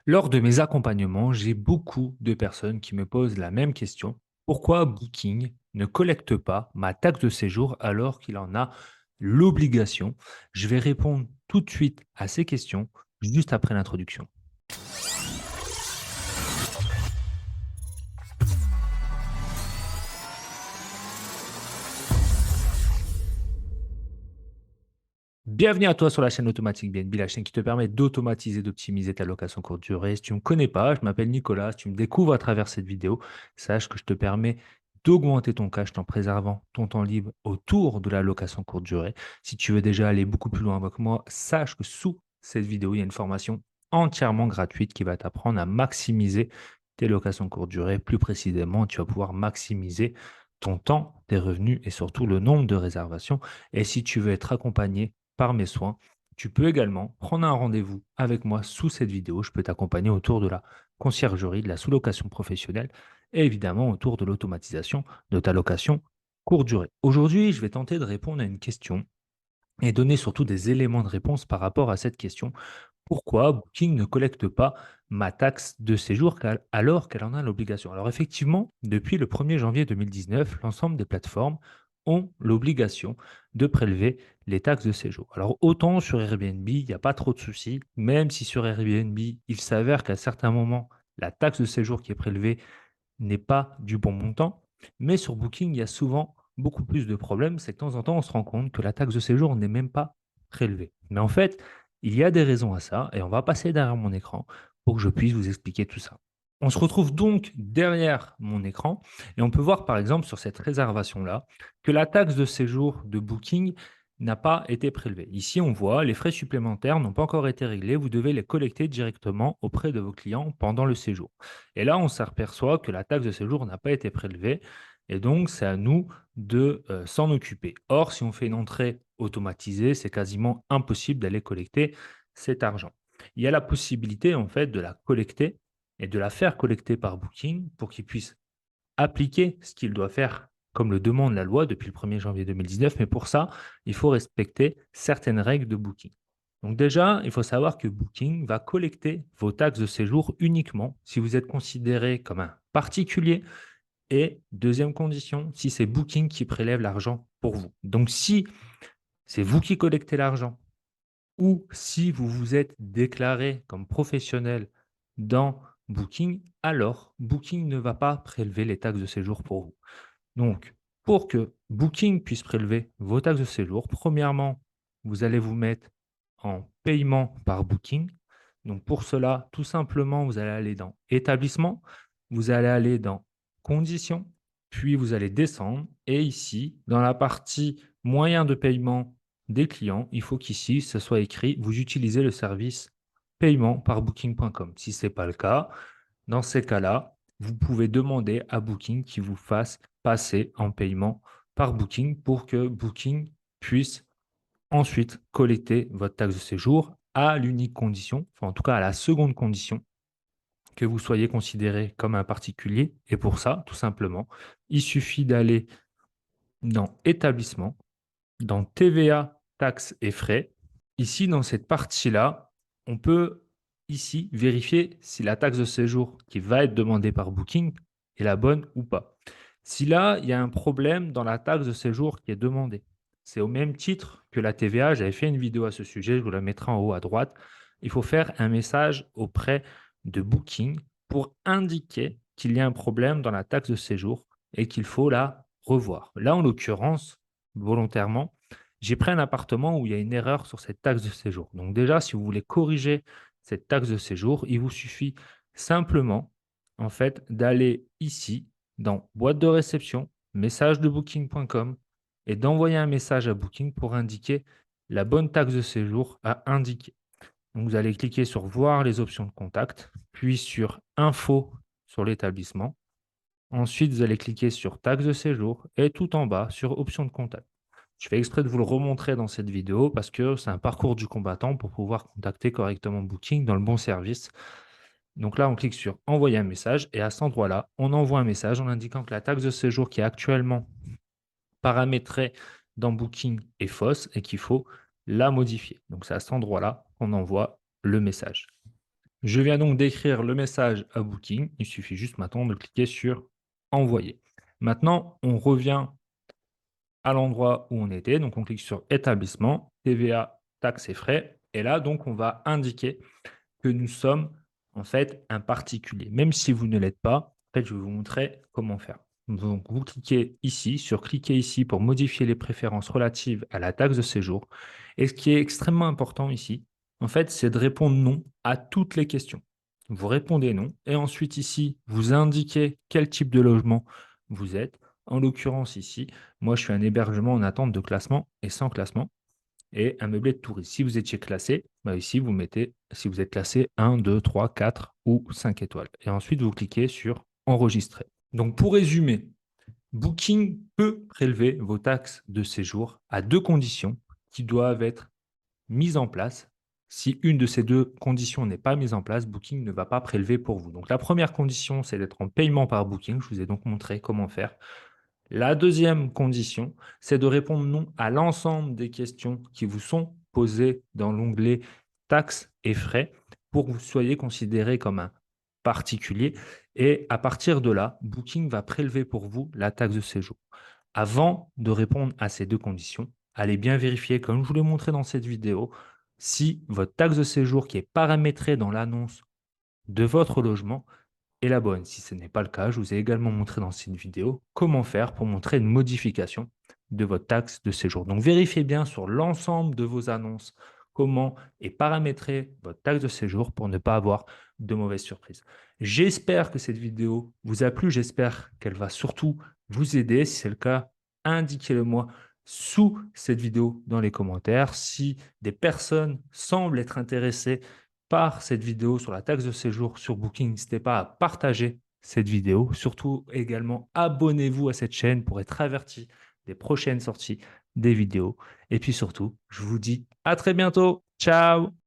Lors de mes accompagnements, j'ai beaucoup de personnes qui me posent la même question. Pourquoi Booking ne collecte pas ma taxe de séjour alors qu'il en a l'obligation? Je vais répondre tout de suite à ces questions juste après l'introduction. Bienvenue à toi sur la chaîne Automatique BNB, la chaîne qui te permet d'automatiser, d'optimiser ta location courte durée. Si tu ne me connais pas, je m'appelle Nicolas. Si tu me découvres à travers cette vidéo, sache que je te permets d'augmenter ton cash en préservant ton temps libre autour de la location courte durée. Si tu veux déjà aller beaucoup plus loin avec moi, sache que sous cette vidéo, il y a une formation entièrement gratuite qui va t'apprendre à maximiser tes locations courte durée. Plus précisément, tu vas pouvoir maximiser ton temps, tes revenus et surtout le nombre de réservations. Et si tu veux être accompagné par mes soins, tu peux également prendre un rendez-vous avec moi sous cette vidéo. Je peux t'accompagner autour de la conciergerie, de la sous-location professionnelle et évidemment autour de l'automatisation de ta location courte durée. Aujourd'hui, je vais tenter de répondre à une question et donner surtout des éléments de réponse par rapport à cette question. Pourquoi Booking ne collecte pas ma taxe de séjour alors qu'elle en a l'obligation? Alors effectivement, depuis le 1er janvier 2019, l'ensemble des plateformes ont l'obligation de prélever les taxes de séjour. Alors autant sur Airbnb, il n'y a pas trop de soucis, même si sur Airbnb, il s'avère qu'à certains moments, la taxe de séjour qui est prélevée n'est pas du bon montant. Mais sur Booking, il y a souvent beaucoup plus de problèmes. C'est que de temps en temps, on se rend compte que la taxe de séjour n'est même pas prélevée. Mais en fait, il y a des raisons à ça et on va passer derrière mon écran pour que je puisse vous expliquer tout ça. On se retrouve donc derrière mon écran et on peut voir par exemple sur cette réservation-là que la taxe de séjour de Booking n'a pas été prélevée. Ici, on voit les frais supplémentaires n'ont pas encore été réglés. Vous devez les collecter directement auprès de vos clients pendant le séjour. Et là, on s'aperçoit que la taxe de séjour n'a pas été prélevée et donc c'est à nous de s'en occuper. Or, si on fait une entrée automatisée, c'est quasiment impossible d'aller collecter cet argent. Il y a la possibilité en fait de la collecter et de la faire collecter par Booking pour qu'il puisse appliquer ce qu'il doit faire comme le demande la loi depuis le 1er janvier 2019. Mais pour ça, il faut respecter certaines règles de Booking. Donc déjà, il faut savoir que Booking va collecter vos taxes de séjour uniquement si vous êtes considéré comme un particulier et deuxième condition, si c'est Booking qui prélève l'argent pour vous. Donc si c'est vous qui collectez l'argent ou si vous vous êtes déclaré comme professionnel dans Booking, alors Booking ne va pas prélever les taxes de séjour pour vous. Donc, pour que Booking puisse prélever vos taxes de séjour, premièrement, vous allez vous mettre en paiement par Booking. Donc, pour cela, tout simplement, vous allez aller dans Établissement, vous allez aller dans Conditions, puis vous allez descendre. Et ici, dans la partie moyen de paiement des clients, il faut qu'ici, ce soit écrit, vous utilisez le service paiement par booking.com. Si ce n'est pas le cas, dans ces cas-là, vous pouvez demander à Booking qu'il vous fasse passer en paiement par Booking pour que Booking puisse ensuite collecter votre taxe de séjour à l'unique condition, enfin en tout cas à la seconde condition, que vous soyez considéré comme un particulier. Et pour ça, tout simplement, il suffit d'aller dans Établissement, dans TVA, taxes et frais. Ici, dans cette partie-là, on peut ici vérifier si la taxe de séjour qui va être demandée par Booking est la bonne ou pas. Si là, il y a un problème dans la taxe de séjour qui est demandée, c'est au même titre que la TVA. J'avais fait une vidéo à ce sujet, je vous la mettrai en haut à droite. Il faut faire un message auprès de Booking pour indiquer qu'il y a un problème dans la taxe de séjour et qu'il faut la revoir. Là, en l'occurrence, volontairement, j'ai pris un appartement où il y a une erreur sur cette taxe de séjour. Donc déjà, si vous voulez corriger cette taxe de séjour, il vous suffit simplement en fait d'aller ici dans boîte de réception, message de booking.com et d'envoyer un message à Booking pour indiquer la bonne taxe de séjour à indiquer. Donc vous allez cliquer sur voir les options de contact, puis sur info sur l'établissement. Ensuite, vous allez cliquer sur taxe de séjour et tout en bas sur options de contact. Je fais exprès de vous le remontrer dans cette vidéo parce que c'est un parcours du combattant pour pouvoir contacter correctement Booking dans le bon service. Donc là, on clique sur envoyer un message et à cet endroit-là, on envoie un message en indiquant que la taxe de séjour qui est actuellement paramétrée dans Booking est fausse et qu'il faut la modifier. Donc c'est à cet endroit-là qu'on envoie le message. Je viens donc d'écrire le message à Booking. Il suffit juste maintenant de cliquer sur envoyer. Maintenant, on revient à l'endroit où on était. Donc, on clique sur établissement, TVA, taxes et frais. Et là, donc, on va indiquer que nous sommes en fait un particulier. Même si vous ne l'êtes pas, en fait, je vais vous montrer comment faire. Donc, vous cliquez ici, sur cliquer ici pour modifier les préférences relatives à la taxe de séjour. Et ce qui est extrêmement important ici, en fait, c'est de répondre non à toutes les questions. Vous répondez non et ensuite ici, vous indiquez quel type de logement vous êtes. En l'occurrence ici, moi je suis un hébergement en attente de classement et sans classement et un meublé de touriste. Si vous étiez classé, bah ici, vous mettez si vous êtes classé 1, 2, 3, 4 ou 5 étoiles. Et ensuite, vous cliquez sur enregistrer. Donc, pour résumer, Booking peut prélever vos taxes de séjour à deux conditions qui doivent être mises en place. Si une de ces deux conditions n'est pas mise en place, Booking ne va pas prélever pour vous. Donc, la première condition, c'est d'être en paiement par Booking. Je vous ai donc montré comment faire. La deuxième condition, c'est de répondre non à l'ensemble des questions qui vous sont posées dans l'onglet taxes et frais pour que vous soyez considéré comme un particulier. Et à partir de là, Booking va prélever pour vous la taxe de séjour. Avant de répondre à ces deux conditions, allez bien vérifier, comme je vous l'ai montré dans cette vidéo, si votre taxe de séjour qui est paramétrée dans l'annonce de votre logement et la bonne. Si ce n'est pas le cas, je vous ai également montré dans cette vidéo comment faire pour montrer une modification de votre taxe de séjour. Donc vérifiez bien sur l'ensemble de vos annonces comment est paramétrée votre taxe de séjour pour ne pas avoir de mauvaises surprises. J'espère que cette vidéo vous a plu, j'espère qu'elle va surtout vous aider. Si c'est le cas, indiquez-le moi sous cette vidéo dans les commentaires. Si des personnes semblent être intéressées par cette vidéo sur la taxe de séjour sur Booking, n'hésitez pas à partager cette vidéo. Surtout également, abonnez-vous à cette chaîne pour être averti des prochaines sorties des vidéos. Et puis surtout, je vous dis à très bientôt. Ciao!